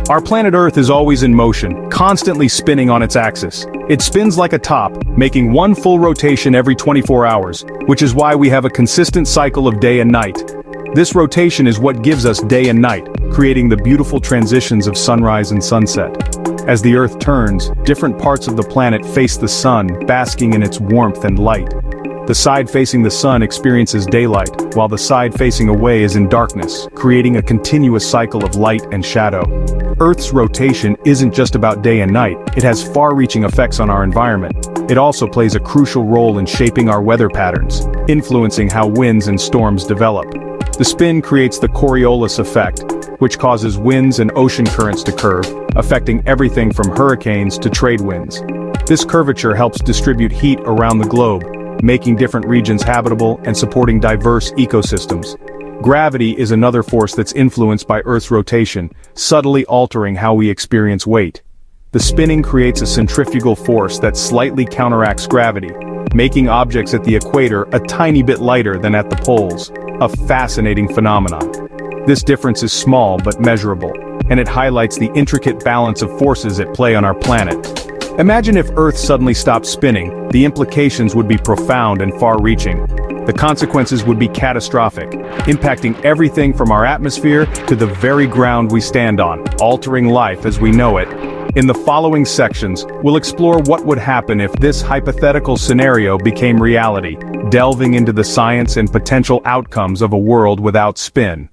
Our planet Earth is always in motion, constantly spinning on its axis. It spins like a top, making one full rotation every 24 hours, which is why we have a consistent cycle of day and night. This rotation is what gives us day and night, creating the beautiful transitions of sunrise and sunset. As the Earth turns, different parts of the planet face the sun, basking in its warmth and light. The side facing the sun experiences daylight, while the side facing away is in darkness, creating a continuous cycle of light and shadow. Earth's rotation isn't just about day and night, it has far-reaching effects on our environment. It also plays a crucial role in shaping our weather patterns, influencing how winds and storms develop. The spin creates the Coriolis effect, which causes winds and ocean currents to curve, affecting everything from hurricanes to trade winds. This curvature helps distribute heat around the globe, making different regions habitable and supporting diverse ecosystems. Gravity is another force that's influenced by Earth's rotation, subtly altering how we experience weight. The spinning creates a centrifugal force that slightly counteracts gravity, making objects at the equator a tiny bit lighter than at the poles, a fascinating phenomenon. This difference is small but measurable, and it highlights the intricate balance of forces at play on our planet. Imagine if Earth suddenly stopped spinning, the implications would be profound and far-reaching. The consequences would be catastrophic, impacting everything from our atmosphere to the very ground we stand on, altering life as we know it. In the following sections, we'll explore what would happen if this hypothetical scenario became reality, delving into the science and potential outcomes of a world without spin.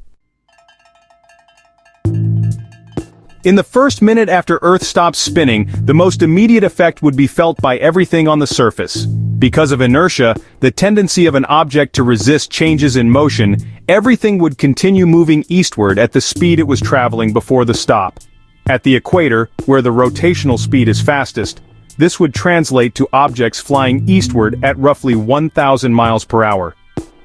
In the first minute after Earth stops spinning, the most immediate effect would be felt by everything on the surface. Because of inertia, the tendency of an object to resist changes in motion, everything would continue moving eastward at the speed it was traveling before the stop. At the equator, where the rotational speed is fastest, this would translate to objects flying eastward at roughly 1,000 miles per hour.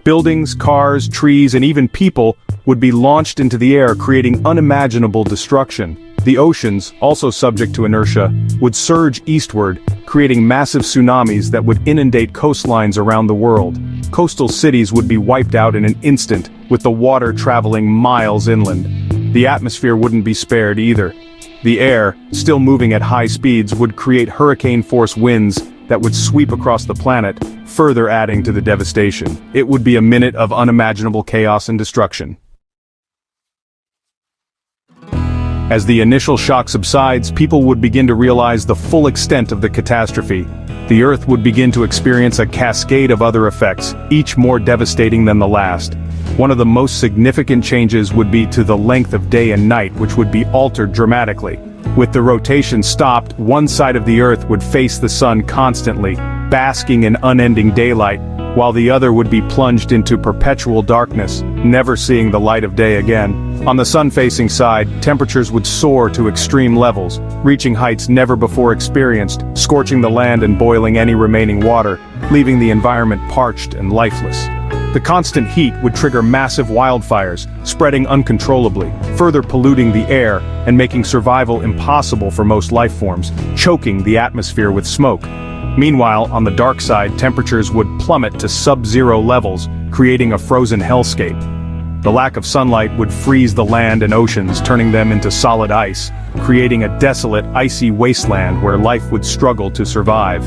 Buildings, cars, trees, and even people would be launched into the air, creating unimaginable destruction. The oceans, also subject to inertia, would surge eastward, creating massive tsunamis that would inundate coastlines around the world. Coastal cities would be wiped out in an instant, with the water traveling miles inland. The atmosphere wouldn't be spared either. The air, still moving at high speeds, would create hurricane-force winds that would sweep across the planet, further adding to the devastation. It would be a minute of unimaginable chaos and destruction. As the initial shock subsides, people would begin to realize the full extent of the catastrophe. The Earth would begin to experience a cascade of other effects, each more devastating than the last. One of the most significant changes would be to the length of day and night, which would be altered dramatically. With the rotation stopped, one side of the Earth would face the sun constantly, basking in unending daylight, while the other would be plunged into perpetual darkness, never seeing the light of day again. On the sun-facing side, temperatures would soar to extreme levels, reaching heights never before experienced, scorching the land and boiling any remaining water, leaving the environment parched and lifeless. The constant heat would trigger massive wildfires, spreading uncontrollably, further polluting the air and making survival impossible for most life forms, choking the atmosphere with smoke. Meanwhile, on the dark side, temperatures would plummet to sub-zero levels, creating a frozen hellscape. The lack of sunlight would freeze the land and oceans, turning them into solid ice, creating a desolate, icy wasteland where life would struggle to survive.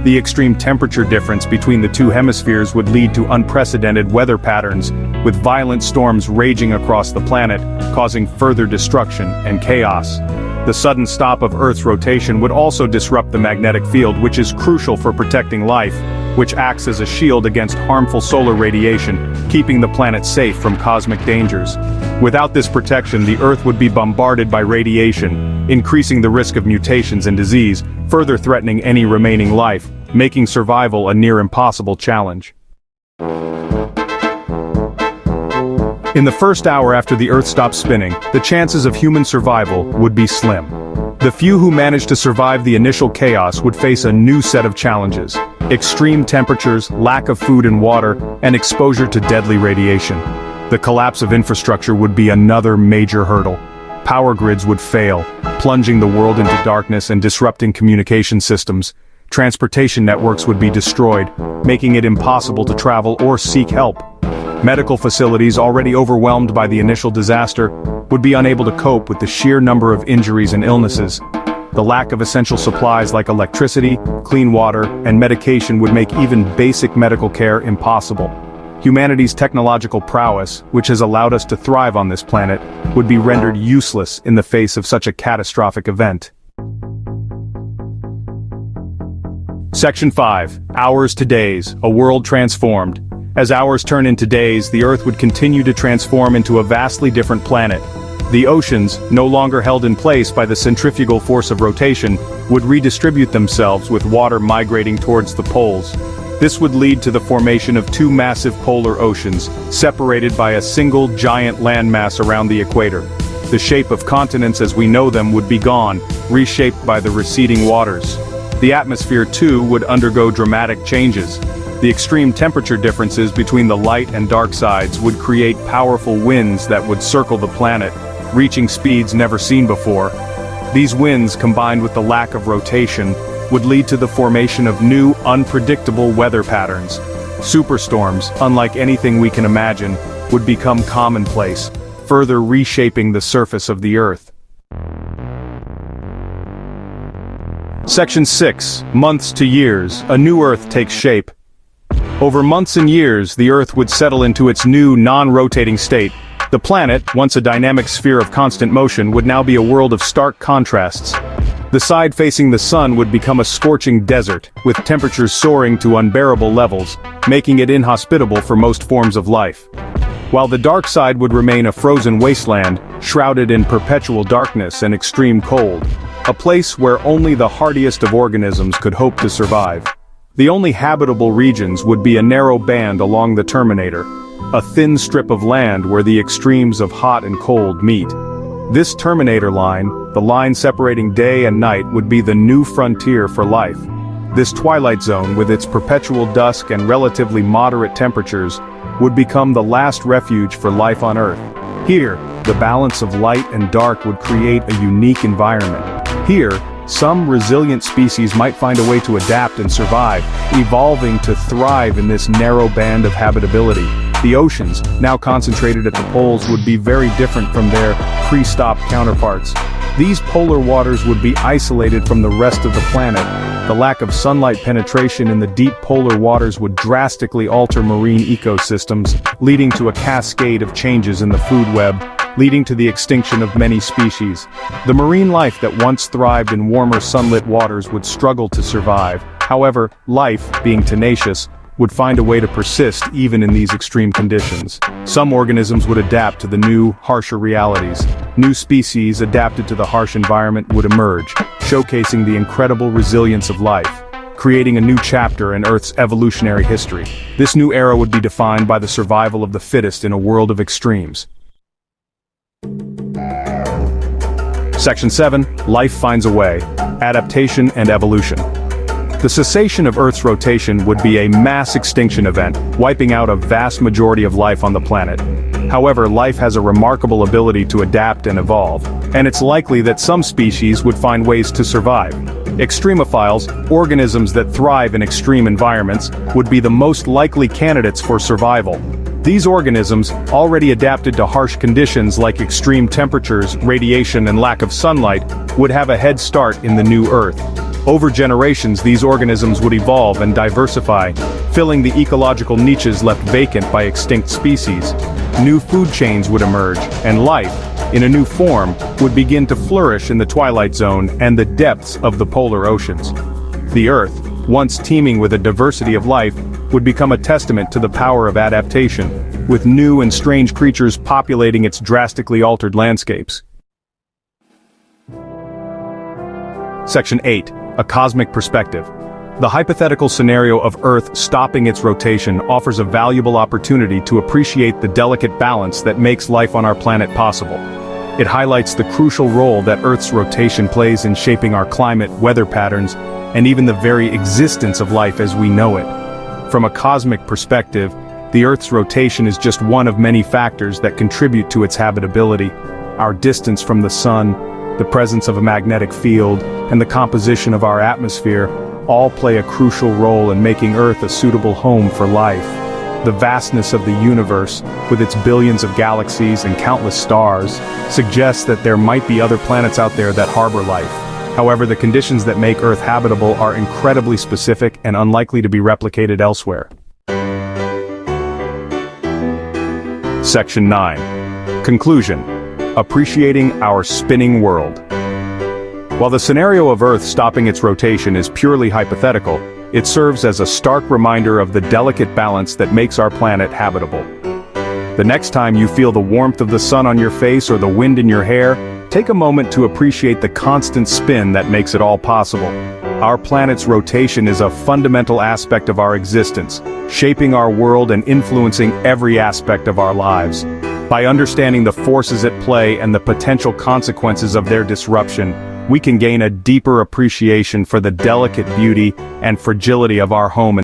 The extreme temperature difference between the two hemispheres would lead to unprecedented weather patterns, with violent storms raging across the planet, causing further destruction and chaos. The sudden stop of Earth's rotation would also disrupt the magnetic field, which is crucial for protecting life, which acts as a shield against harmful solar radiation, keeping the planet safe from cosmic dangers. Without this protection, the Earth would be bombarded by radiation, increasing the risk of mutations and disease, further threatening any remaining life, making survival a near impossible challenge. In the first hour after the Earth stopped spinning, the chances of human survival would be slim. The few who managed to survive the initial chaos would face a new set of challenges: extreme temperatures, lack of food and water, and exposure to deadly radiation. The collapse of infrastructure would be another major hurdle. Power grids would fail, plunging the world into darkness and disrupting communication systems. Transportation networks would be destroyed, making it impossible to travel or seek help. Medical facilities, already overwhelmed by the initial disaster, would be unable to cope with the sheer number of injuries and illnesses. The lack of essential supplies like electricity, clean water, and medication would make even basic medical care impossible. Humanity's technological prowess, which has allowed us to thrive on this planet, would be rendered useless in the face of such a catastrophic event. Section 5. Hours to days, a world transformed. As hours turn into days, the Earth would continue to transform into a vastly different planet. The oceans, no longer held in place by the centrifugal force of rotation, would redistribute themselves with water migrating towards the poles. This would lead to the formation of two massive polar oceans, separated by a single giant landmass around the equator. The shape of continents as we know them would be gone, reshaped by the receding waters. The atmosphere, too, would undergo dramatic changes. The extreme temperature differences between the light and dark sides would create powerful winds that would circle the planet, reaching speeds never seen before. These winds, combined with the lack of rotation, would lead to the formation of new, unpredictable weather patterns. Superstorms, unlike anything we can imagine, would become commonplace, further reshaping the surface of the Earth. Section 6. Months to years, a new Earth takes shape. Over months and years, the Earth would settle into its new, non-rotating state. The planet, once a dynamic sphere of constant motion, would now be a world of stark contrasts. The side facing the sun would become a scorching desert, with temperatures soaring to unbearable levels, making it inhospitable for most forms of life. While the dark side would remain a frozen wasteland, shrouded in perpetual darkness and extreme cold. A place where only the hardiest of organisms could hope to survive. The only habitable regions would be a narrow band along the terminator, a thin strip of land where the extremes of hot and cold meet. This terminator line, the line separating day and night, would be the new frontier for life. This twilight zone, with its perpetual dusk and relatively moderate temperatures, would become the last refuge for life on Earth. Here, the balance of light and dark would create a unique environment. Here, some resilient species might find a way to adapt and survive, evolving to thrive in this narrow band of habitability. The oceans, now concentrated at the poles, would be very different from their pre-stop counterparts. These polar waters would be isolated from the rest of the planet. The lack of sunlight penetration in the deep polar waters would drastically alter marine ecosystems, leading to a cascade of changes in the food web, leading to the extinction of many species. The marine life that once thrived in warmer sunlit waters would struggle to survive. However, life, being tenacious, would find a way to persist even in these extreme conditions. Some organisms would adapt to the new, harsher realities. New species adapted to the harsh environment would emerge, showcasing the incredible resilience of life, creating a new chapter in Earth's evolutionary history. This new era would be defined by the survival of the fittest in a world of extremes. Section 7. Life finds a way. Adaptation and evolution. The cessation of Earth's rotation would be a mass extinction event, wiping out a vast majority of life on the planet. However, life has a remarkable ability to adapt and evolve, and it's likely that some species would find ways to survive. Extremophiles, organisms that thrive in extreme environments, would be the most likely candidates for survival. These organisms, already adapted to harsh conditions like extreme temperatures, radiation, and lack of sunlight, would have a head start in the new Earth. Over generations, these organisms would evolve and diversify, filling the ecological niches left vacant by extinct species. New food chains would emerge, and life, in a new form, would begin to flourish in the twilight zone and the depths of the polar oceans. The Earth, once teeming with a diversity of life, would become a testament to the power of adaptation, with new and strange creatures populating its drastically altered landscapes. Section 8. A cosmic perspective. The hypothetical scenario of Earth stopping its rotation offers a valuable opportunity to appreciate the delicate balance that makes life on our planet possible. It highlights the crucial role that Earth's rotation plays in shaping our climate, weather patterns, and even the very existence of life as we know it. From a cosmic perspective, the Earth's rotation is just one of many factors that contribute to its habitability. Our distance from the Sun, the presence of a magnetic field, and the composition of our atmosphere all play a crucial role in making Earth a suitable home for life. The vastness of the universe, with its billions of galaxies and countless stars, suggests that there might be other planets out there that harbor life. However, the conditions that make Earth habitable are incredibly specific and unlikely to be replicated elsewhere. Section 9. Conclusion. Appreciating our spinning world. While the scenario of Earth stopping its rotation is purely hypothetical, it serves as a stark reminder of the delicate balance that makes our planet habitable. The next time you feel the warmth of the sun on your face or the wind in your hair, take a moment to appreciate the constant spin that makes it all possible. Our planet's rotation is a fundamental aspect of our existence, shaping our world and influencing every aspect of our lives. By understanding the forces at play and the potential consequences of their disruption, we can gain a deeper appreciation for the delicate beauty and fragility of our home